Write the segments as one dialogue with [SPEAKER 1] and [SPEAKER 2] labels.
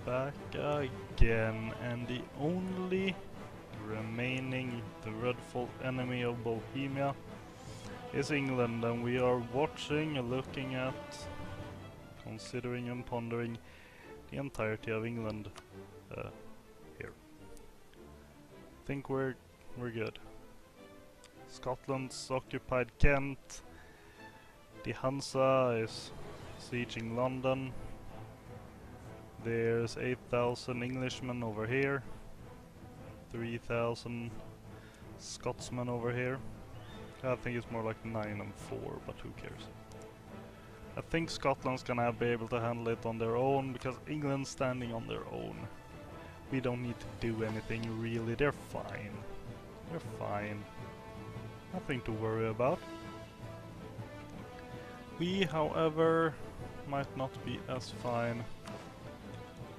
[SPEAKER 1] back again, and the only remaining dreadful enemy of Bohemia is England, and we are watching, looking at, considering and pondering the entirety of England here. Think we're good. Scotland's occupied Kent. The Hansa is sieging London. There's 8,000 Englishmen over here. 3,000 Scotsmen over here. I think it's more like 9 and 4, but who cares? I think Scotland's gonna be able to handle it on their own, because England's standing on their own. We don't need to do anything really, they're fine. They're fine. Nothing to worry about. We, however, might not be as fine.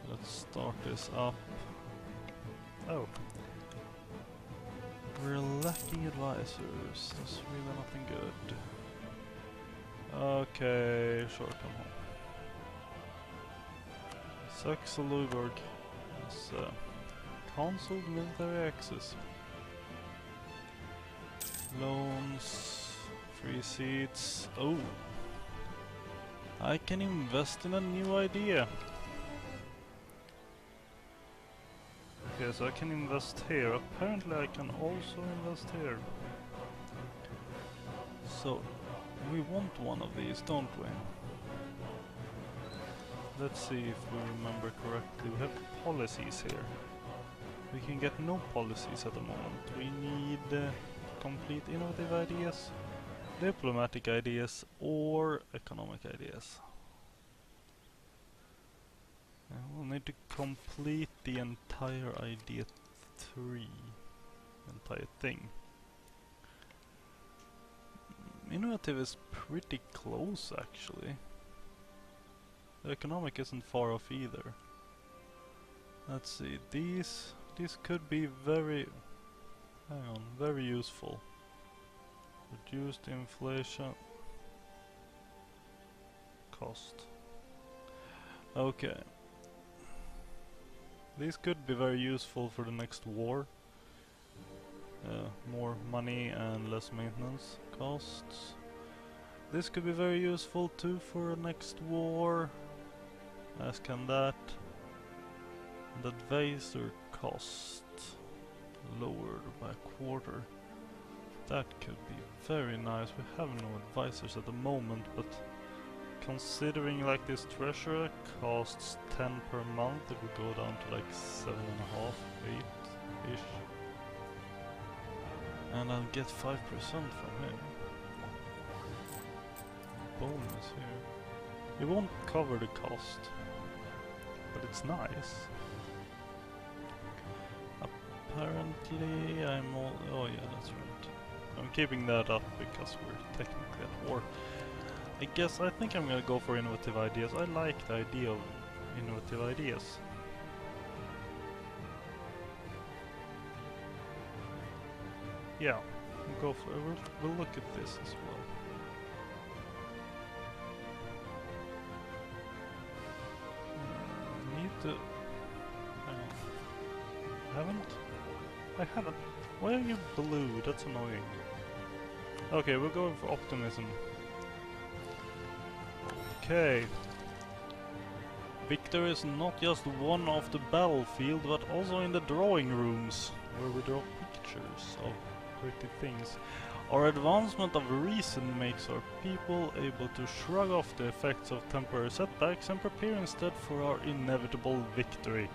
[SPEAKER 1] Let's start this up. Oh. We're lacking advisors. That's really nothing good. Okay, sure, come on. Saxe-Louisbourg is cancelled military access. Loans, free seats. Oh! I can invest in a new idea. Okay, so I can invest here. Apparently I can also invest here. So, we want one of these, don't we? Let's see if we remember correctly. We have policies here. We can get no policies at the moment. We need complete innovative ideas, diplomatic ideas, or economic ideas. We'll need to complete the entire idea 3. Entire thing. Innovative is pretty close, actually. The economic isn't far off either. Let's see, these could be very useful. Reduced inflation cost. Okay. These could be very useful for the next war. More money and less maintenance costs. This could be very useful too for the next war. As can that. And advisor cost lowered by a quarter. That could be very nice. We have no advisors at the moment, but considering like this treasurer costs 10 per month, it would go down to like 7.5, 8-ish. And I'll get 5% from him. Bonus here. It won't cover the cost, but it's nice. Apparently I'm all... oh yeah, that's right. I'm keeping that up because we're technically at war. I think I'm gonna go for innovative ideas. I like the idea of innovative ideas. Yeah, we'll go for it. We'll look at this as well. Need to... I haven't. Why are you blue? That's annoying. Okay, we're going for optimism. Okay. Victory is not just won off the battlefield, but also in the drawing rooms, where we draw pictures of pretty things. Our advancement of reason makes our people able to shrug off the effects of temporary setbacks and prepare instead for our inevitable victory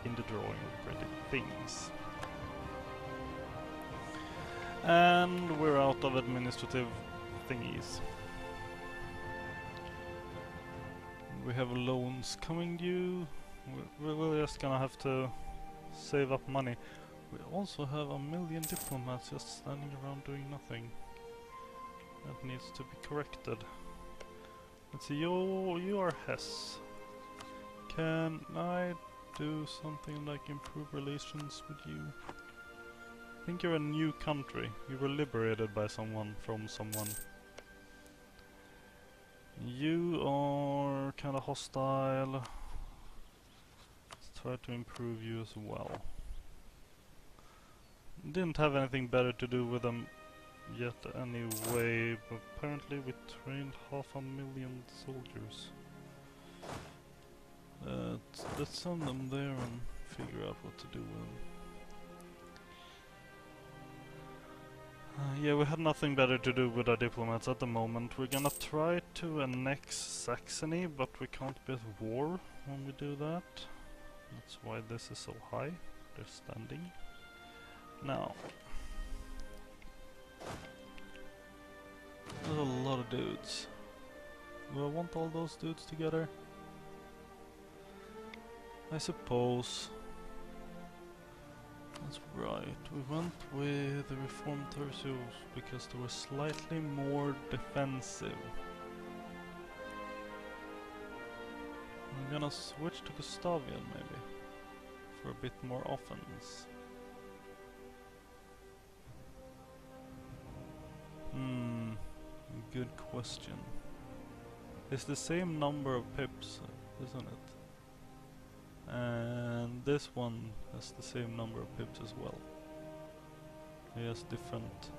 [SPEAKER 1] in the drawing of pretty things. And we're out of administrative thingies. We have loans coming due. We're just gonna have to save up money. We also have a million diplomats just standing around doing nothing. That needs to be corrected. Let's see, you are Hess. Can I do something like improve relations with you? I think you're a new country. You were liberated by someone from someone. You are kinda hostile. try to improve you as well. Didn't have anything better to do with them yet anyway, but apparently we trained 500,000 soldiers. Let's send them there and figure out what to do with them. Yeah, we had nothing better to do with our diplomats at the moment. We're gonna try to annex Saxony, but we can't be at war when we do that. That's why this is so high. They're standing. Now, there's a lot of dudes. Do I want all those dudes together? I suppose. That's right, we went with the reformed tertios because they were slightly more defensive. I'm gonna switch to Gustavian maybe, for a bit more offense. Good question. It's the same number of pips, isn't it? And this one has the same number of pips as well. It has different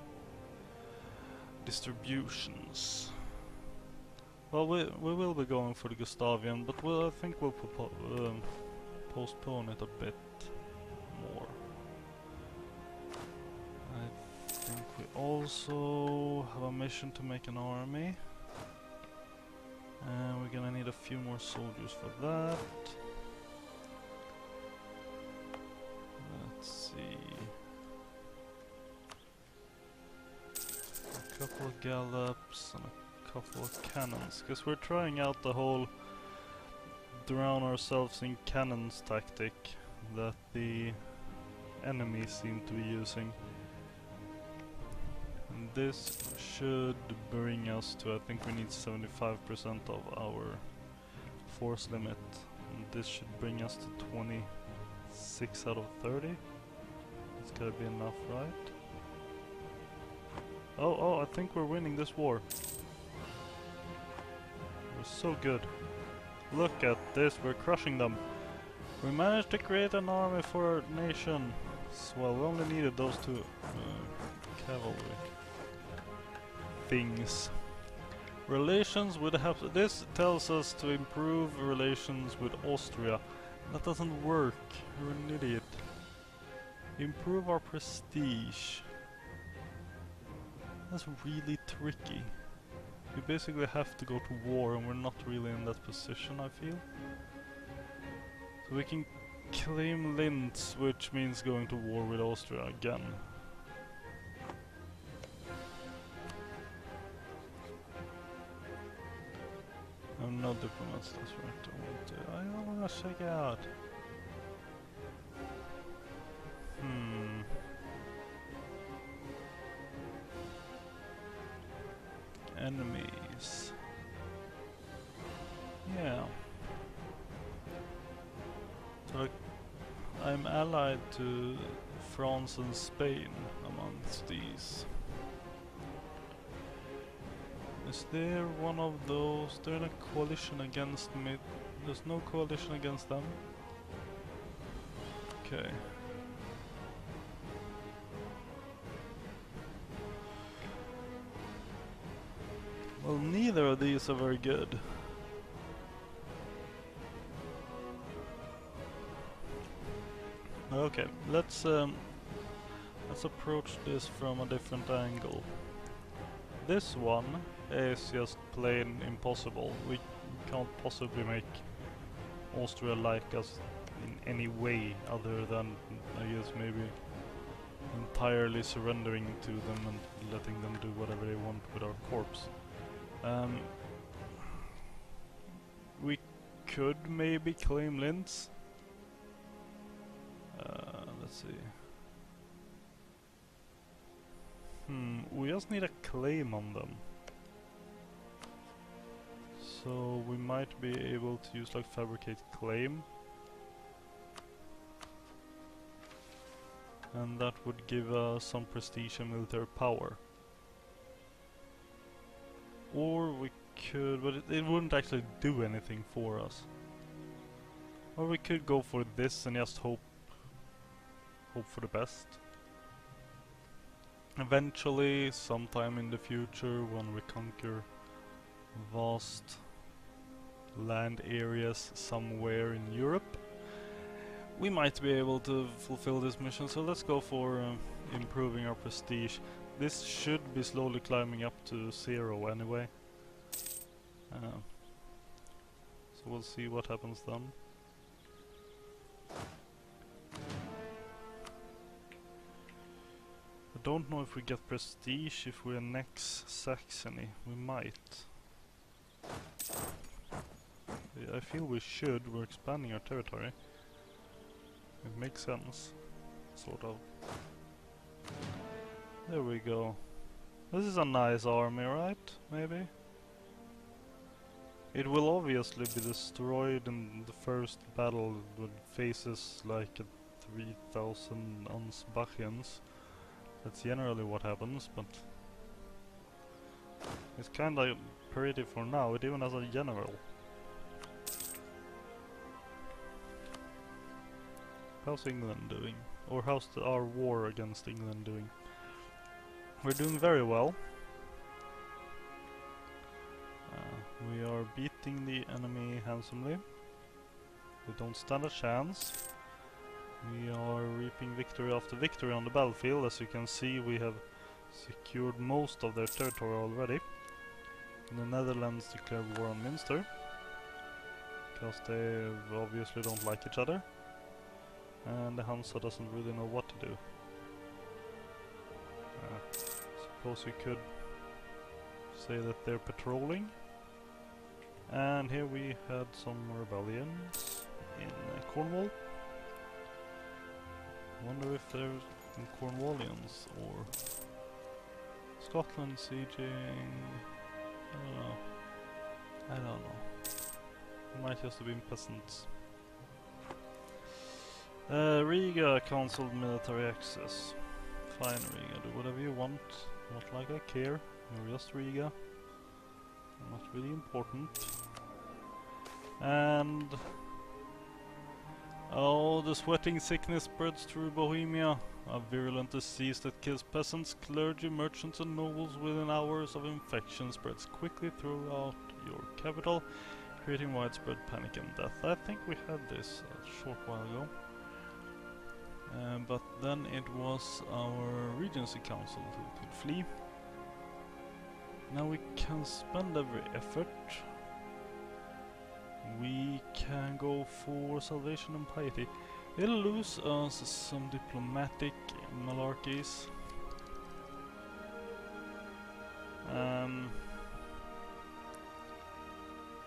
[SPEAKER 1] distributions. Well, we will be going for the Gustavian, but I think we'll postpone it a bit more. I think we also have a mission to make an army. And we're gonna need a few more soldiers for that. Let's see. A couple of gallops and a couple of cannons, because we're trying out the whole drown ourselves in cannons tactic that the enemy seem to be using. And this should bring us to, I think we need 75% of our force limit. And this should bring us to 26 out of 30. It's gotta be enough, right? Oh, I think we're winning this war. We're so good. Look at this, we're crushing them. We managed to create an army for our nation. Well, we only needed those two cavalry things. Relations with this tells us to improve relations with Austria. That doesn't work. You're an idiot. Improve our prestige. That's really tricky. We basically have to go to war and we're not really in that position, I feel. So we can claim Linz, which means going to war with Austria again. I'm no diplomats, that's right. I don't want to check it out. Enemies. Yeah. So I'm allied to France and Spain amongst these. Is there one of those? They're in a coalition against me. There's no coalition against them. Okay. Well, neither of these are very good. Okay, let's approach this from a different angle. This one is just plain impossible. We can't possibly make Austria like us in any way other than, I guess, maybe entirely surrendering to them and letting them do whatever they want with our corpse. We could maybe claim Linz. Let's see. We just need a claim on them. So we might be able to use like fabricate claim. And that would give us some prestige and military power. Or we could, but it wouldn't actually do anything for us. Or we could go for this and just hope for the best. Eventually, sometime in the future, when we conquer vast land areas somewhere in Europe, we might be able to fulfill this mission. So let's go for improving our prestige. This should be slowly climbing up to 0 anyway. So we'll see what happens then. I don't know if we get prestige if we annex Saxony. We might. I feel we should. We're expanding our territory. It makes sense. Sort of. There we go. This is a nice army, right? Maybe? It will obviously be destroyed in the first battle with faces like 3000 Ansbachians. That's generally what happens, but it's kinda pretty for now. It even has a general. How's England doing? Or how's our war against England doing? We're doing very well. We are beating the enemy handsomely. We don't stand a chance. We are reaping victory after victory on the battlefield. As you can see, we have secured most of their territory already. The Netherlands declared war on Munster, because they obviously don't like each other. And the Hansa doesn't really know what to do. Suppose you could say that they're patrolling. And here we had some rebellions in Cornwall. Wonder if there's some Cornwallians or Scotland sieging. I don't know. It might just have been peasants. Riga cancelled military access. Fine, Riga, do whatever you want. Not like I care. You're just Riga. Not really important. And oh, the sweating sickness spreads through Bohemia. A virulent disease that kills peasants, clergy, merchants and nobles within hours of infection spreads quickly throughout your capital, creating widespread panic and death. I think we had this a short while ago. But then it was our Regency Council who could flee. Now we can spend every effort. We can go for salvation and piety. It'll lose us some diplomatic malarkeys.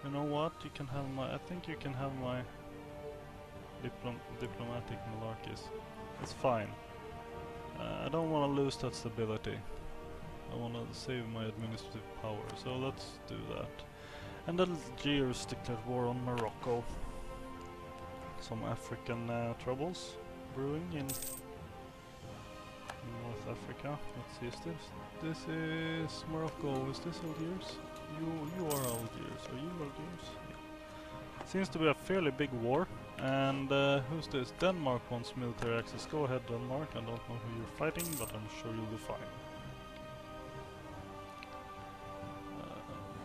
[SPEAKER 1] You know what? You can have my. I think you can have my diplomatic malarkeys. It's fine. I don't want to lose that stability. I want to save my administrative power, so let's do that. And Algiers declared war on Morocco. Some African troubles brewing in North Africa. Let's see, is this is Morocco. Is this Algiers? You are Algiers. Are you Algiers? Yeah. Seems to be a fairly big war. And who's this? Denmark wants military access. Go ahead, Denmark. I don't know who you're fighting, but I'm sure you'll be fine.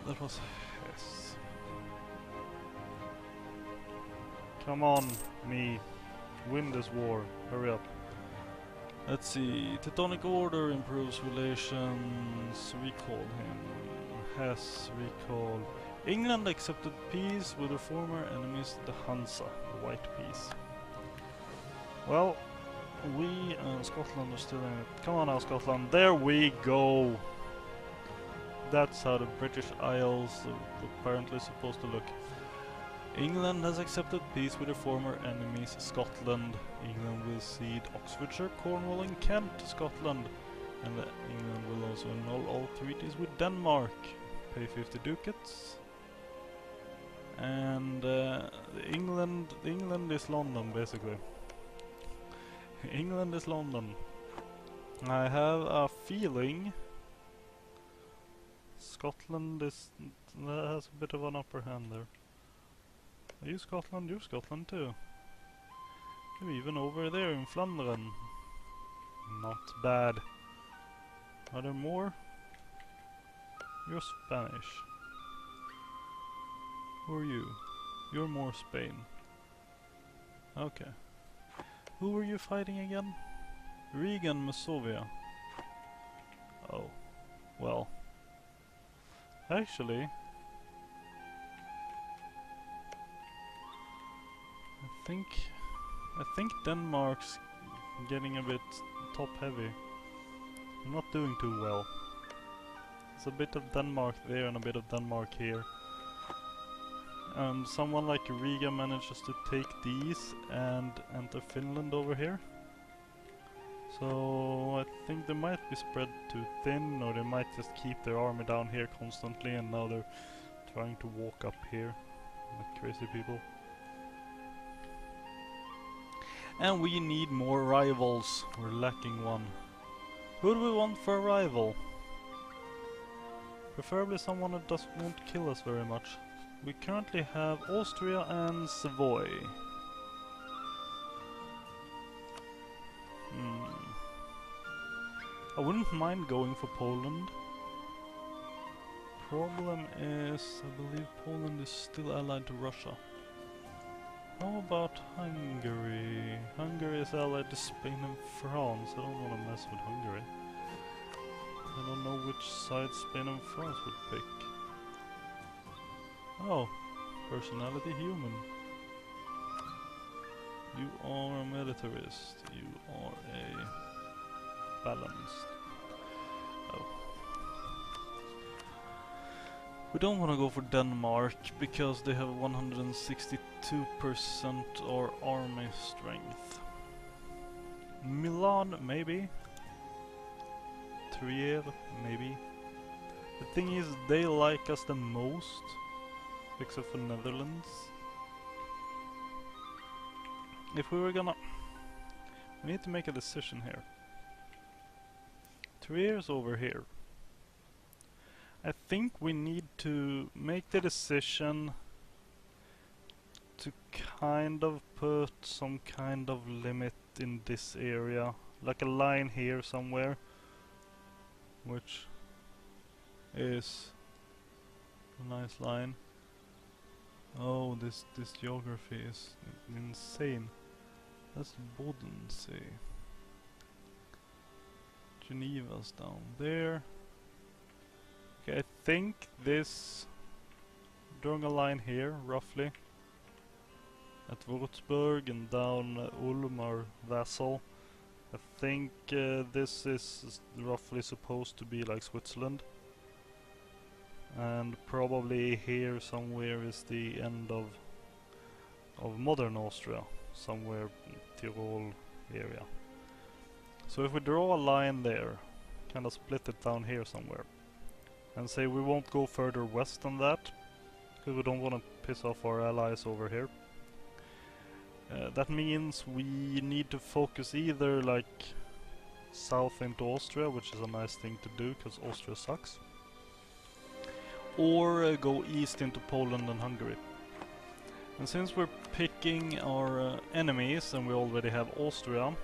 [SPEAKER 1] That was... yes. Come on, me. Win this war. Hurry up. Let's see. Teutonic Order improves relations. Recall him. Has recalled. England accepted peace with their former enemies, the Hansa, the White Peace. Well, we and Scotland are still in it. Come on now, Scotland. There we go. That's how the British Isles are apparently supposed to look. England has accepted peace with their former enemies, Scotland. England will cede Oxfordshire, Cornwall and Kent to Scotland. And England will also annul all treaties with Denmark. Pay 50 ducats. And England is London, basically. England is London. I have a feeling Scotland has a bit of an upper hand there. Are you Scotland? You're Scotland too. You're even over there in Flanders. Not bad. Are there more? You're Spanish. Who are you? You're more Spain. Okay. Who were you fighting again? Regan Masovia. Oh. Well. Actually, I think Denmark's getting a bit top heavy. I'm not doing too well. There's a bit of Denmark there and a bit of Denmark here. And someone like Riga manages to take these and enter Finland over here. So I think they might be spread too thin, or they might just keep their army down here constantly, and now they're trying to walk up here like crazy people. And we need more rivals. We're lacking one. Who do we want for a rival? Preferably someone that won't kill us very much. We currently have Austria and Savoy. I wouldn't mind going for Poland. Problem is, I believe Poland is still allied to Russia. How about Hungary? Hungary is allied to Spain and France. I don't want to mess with Hungary. I don't know which side Spain and France would pick. Oh, personality human. You are a militarist. You are a balanced. Oh. We don't want to go for Denmark because they have 162% our army strength. Milan, maybe. Trier, maybe. The thing is, they like us the most, except for Netherlands. If we were gonna... We need to make a decision here. Trier's over here. I think we need to make the decision to kind of put some kind of limit in this area, like a line here somewhere, which is a nice line. Oh, this geography is insane. That's Bodensee. Geneva's down there. Okay, I think this, drawing a line here, roughly, at Würzburg and down Ulm, our vassal. I think this is roughly supposed to be like Switzerland. And probably here somewhere is the end of modern Austria, somewhere in Tyrol area. So if we draw a line there, kind of split it down here somewhere, and say we won't go further west than that, because we don't want to piss off our allies over here. That means we need to focus either like south into Austria, which is a nice thing to do because Austria sucks, or go east into Poland and Hungary. And since we're picking our enemies and we already have Austria,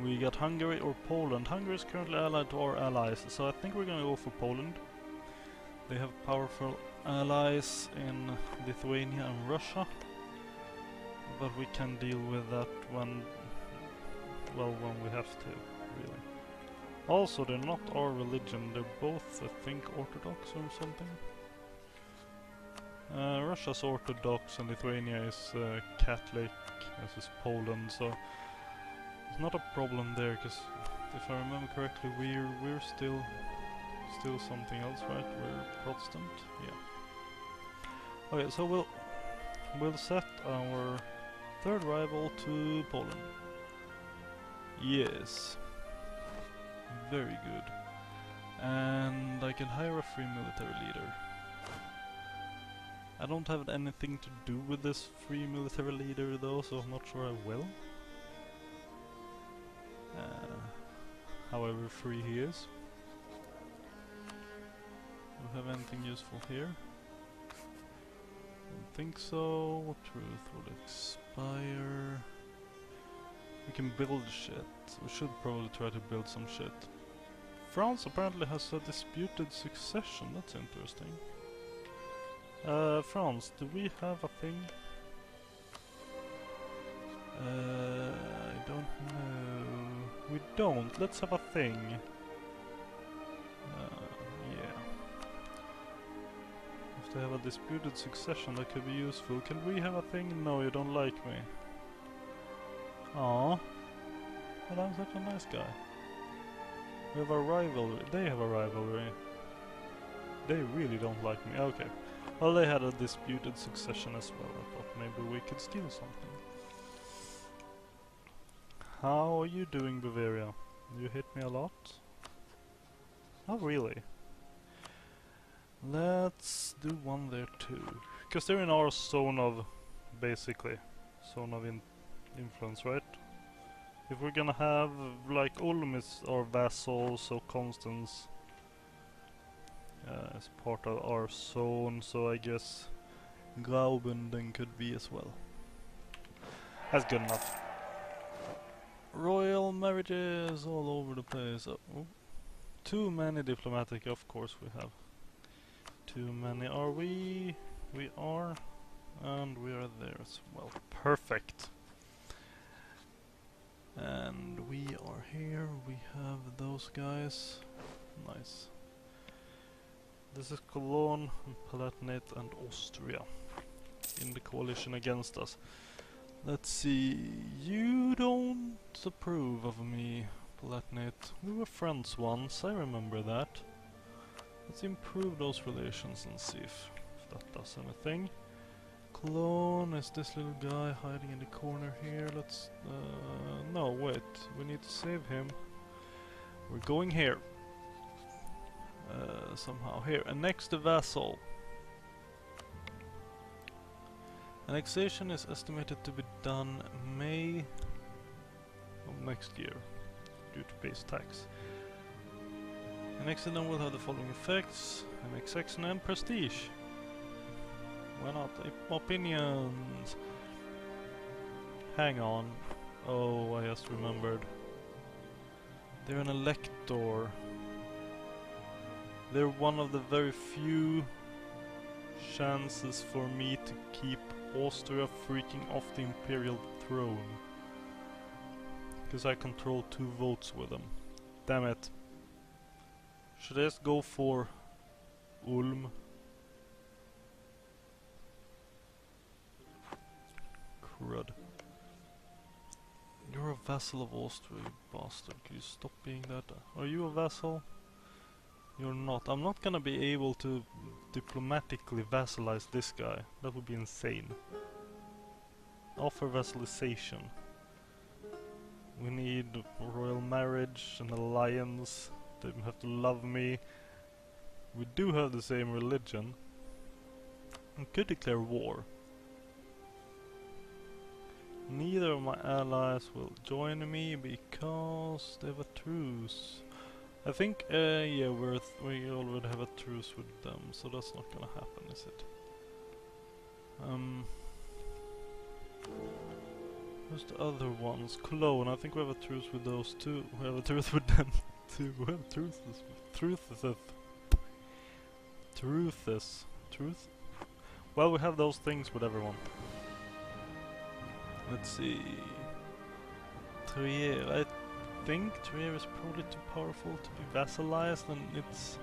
[SPEAKER 1] we got Hungary or Poland. Hungary is currently allied to our allies, so I think we're gonna go for Poland. They have powerful allies in Lithuania and Russia, but we can deal with that when we have to, really. Also, they're not our religion, they're both, I think, Orthodox or something. Russia's Orthodox and Lithuania is Catholic, as is Poland, so it's not a problem there, because if I remember correctly, we're still something else, right? We're Protestant, yeah. Okay, so we'll set our third rival to Poland. Yes. Very good. And I can hire a free military leader. I don't have anything to do with this free military leader though, so I'm not sure I will. However free he is. Do we have anything useful here? Don't think so. Truth will expire. We can build shit. We should probably try to build some shit. France apparently has a disputed succession. That's interesting. France, do we have a thing? I don't know. We don't. Let's have a thing. Yeah. If they have a disputed succession, that could be useful. Can we have a thing? No, you don't like me. Aww. Well, I'm such a nice guy. We have a rivalry. They have a rivalry. They really don't like me. Okay. Well, they had a disputed succession as well. I thought maybe we could steal something. How are you doing, Bavaria? You hit me a lot? Oh, really? Let's do one there too. Because they're in our zone of, basically, zone of influence, right? If we're gonna have, like, Ulm is our vassal, so Constance is part of our zone, so I guess Graubünden could be as well. That's good enough. Royal marriages all over the place. Oh, too many diplomatic, of course we have. Too many. Are we? We are. And we are there as well. Perfect. And we are here. We have those guys. Nice. This is Cologne, Palatinate and Austria in the coalition against us. Let's see. You don't approve of me, Palatinate. We were friends once, I remember that. Let's improve those relations and see if that does anything. Cologne is this little guy hiding in the corner here. Let's... no, wait. We need to save him. We're going here. Somehow here. Annex the vassal. Annexation is estimated to be done May of next year due to base tax. Annexing them will have the following effects: annexation and prestige. Why not? Opinions. Hang on. Oh, I just remembered. They're an elector. They're one of the very few chances for me to keep Austria freaking off the imperial throne. Because I control 2 votes with them. Damn it. Should I just go for Ulm? Crud. You're a vassal of Austria, you bastard. Can you stop being that? Are you a vassal? You're not. I'm not gonna be able to diplomatically vassalize this guy. That would be insane. Offer vassalization. We need royal marriage, an alliance. They have to love me. We do have the same religion. We could declare war. Neither of my allies will join me because they have a truce. I think, yeah, we already have a truce with them, so that's not gonna happen, is it? Who's the other ones? Cologne, I think we have a truce with those two. We have a truce with them too. We have truces. Truth? Well, we have those things with everyone. Let's see. Trier, I think Trier is probably too powerful to be vassalized, and it's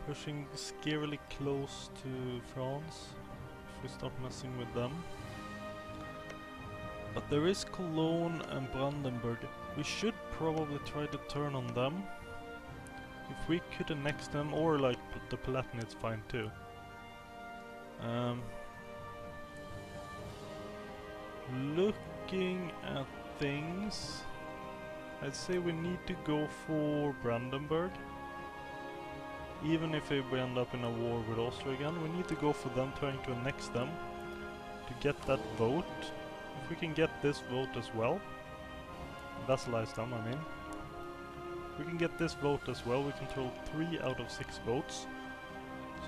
[SPEAKER 1] pushing scarily close to France if we start messing with them. But there is Cologne and Brandenburg. We should probably try to turn on them. If we could annex them, or like the Palatinate's fine too. Looking at things, I'd say we need to go for Brandenburg. Even if we end up in a war with Austria again, we need to go for them, trying to annex them to get that vote. If we can get this vote as well, vassalize them, I mean. If we can get this vote as well, we control 3 out of 6 votes.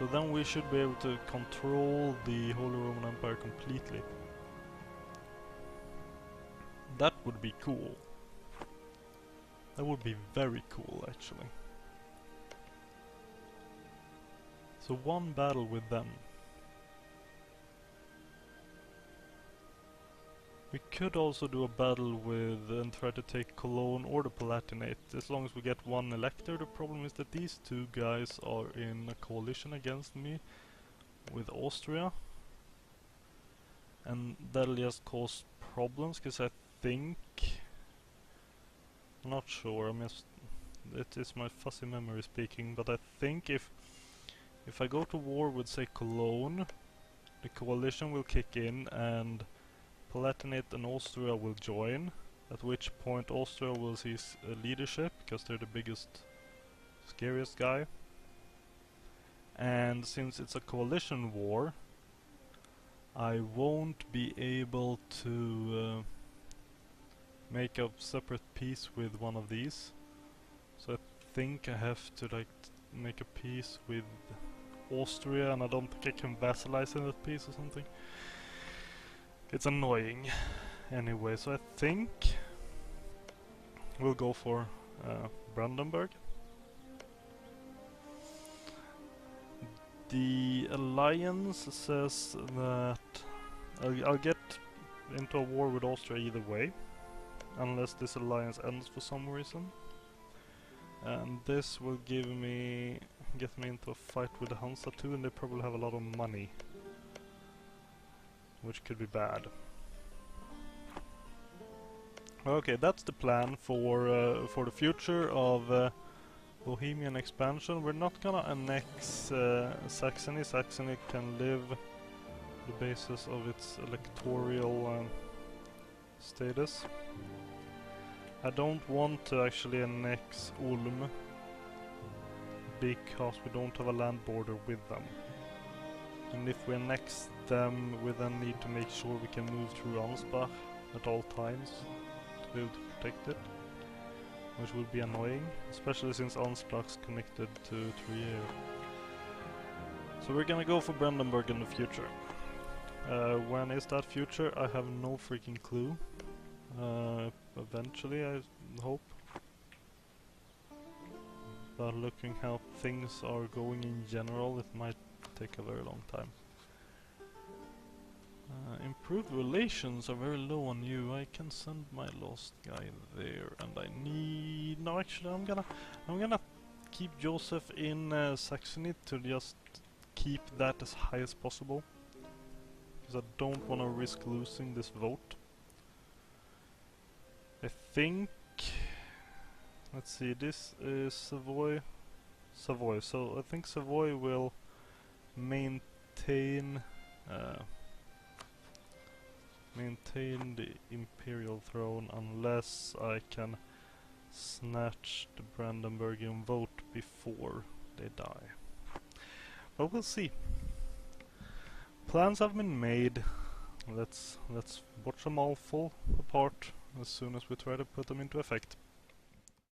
[SPEAKER 1] So then we should be able to control the Holy Roman Empire completely. That would be cool. That would be very cool, actually. So one battle with them. We could also do a battle with and try to take Cologne or the Palatinate, as long as we get one elector. The problem is that these two guys are in a coalition against me with Austria, and that'll just cause problems, because I think... I'm not sure, it is my fuzzy memory speaking, but I think if I go to war with, say, Cologne, the coalition will kick in and Palatinate and Austria will join, at which point Austria will seize leadership, because they're the biggest, scariest guy. And since it's a coalition war, I won't be able to make a separate peace with one of these. So I think I have to make a peace with Austria, and I don't think I can vassalize in that peace or something. It's annoying. Anyway, so I think we'll go for Brandenburg. The alliance says that I'll get into a war with Austria either way, unless this alliance ends for some reason. And this will get me into a fight with the Hansa too, and they probably have a lot of money, which could be bad. Okay, that's the plan for the future of Bohemian expansion. We're not gonna annex Saxony. Saxony can live the basis of its electoral status. I don't want to actually annex Ulm because we don't have a land border with them. And if we annex them, we then need to make sure we can move through Ansbach at all times to be able to protect it, which will be annoying, especially since Ansbach's connected to Trier. So we're gonna go for Brandenburg in the future. When is that future? I have no freaking clue. Eventually, I hope. But looking how things are going in general, it might take a very long time. Improved relations are very low on you. I can send my lost guy there, and I need... No, actually, I'm gonna keep Joseph in Saxony to just keep that as high as possible, because I don't want to risk losing this vote. I think... Let's see, this is Savoy. So I think Savoy will maintain the imperial throne unless I can snatch the Brandenburgian vote before they die. But we'll see. Plans have been made. Let's watch them all fall apart as soon as we try to put them into effect.